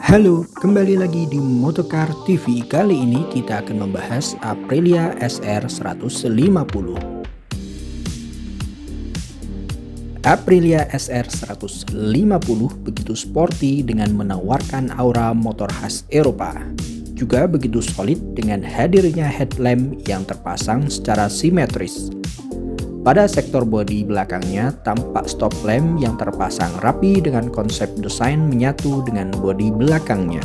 Halo, kembali lagi di Motocar TV. Kali ini kita akan membahas Aprilia SR 150. Aprilia SR 150 begitu sporty dengan menawarkan aura motor khas Eropa. Juga begitu solid dengan hadirnya headlamp yang terpasang secara simetris. Pada sektor bodi belakangnya tampak stop lamp yang terpasang rapi dengan konsep desain menyatu dengan bodi belakangnya.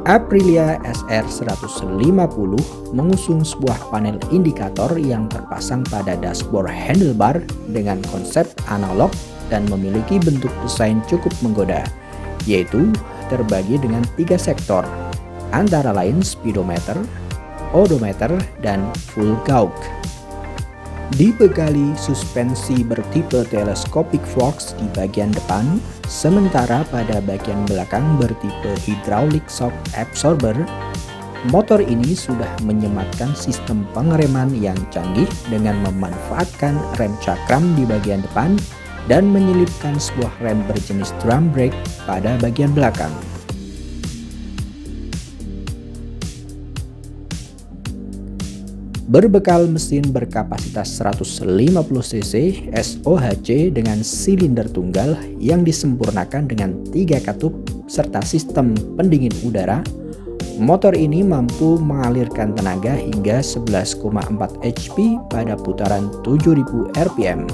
Aprilia SR 150 mengusung sebuah panel indikator yang terpasang pada dashboard handlebar dengan konsep analog dan memiliki bentuk desain cukup menggoda, yaitu terbagi dengan 3 sektor, antara lain speedometer, odometer, dan full gauge. Dibekali suspensi bertipe telescopic forks di bagian depan, sementara pada bagian belakang bertipe hydraulic shock absorber. Motor ini sudah menyematkan sistem pengereman yang canggih dengan memanfaatkan rem cakram di bagian depan dan menyelipkan sebuah rem berjenis drum brake pada bagian belakang. Berbekal mesin berkapasitas 150 cc SOHC dengan silinder tunggal yang disempurnakan dengan 3 katup serta sistem pendingin udara, motor ini mampu mengalirkan tenaga hingga 11,4 HP pada putaran 7000 rpm.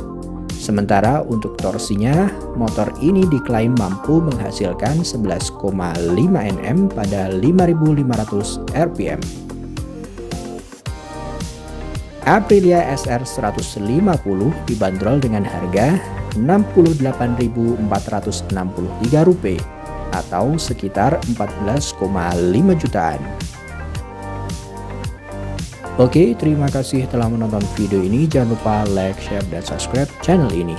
Sementara untuk torsinya, motor ini diklaim mampu menghasilkan 11,5 Nm pada 5500 rpm. Aprilia SR 150 dibanderol dengan harga Rp68.463 atau sekitar 14,5 jutaan. Oke, terima kasih telah menonton video ini. Jangan lupa like, share, dan subscribe channel ini.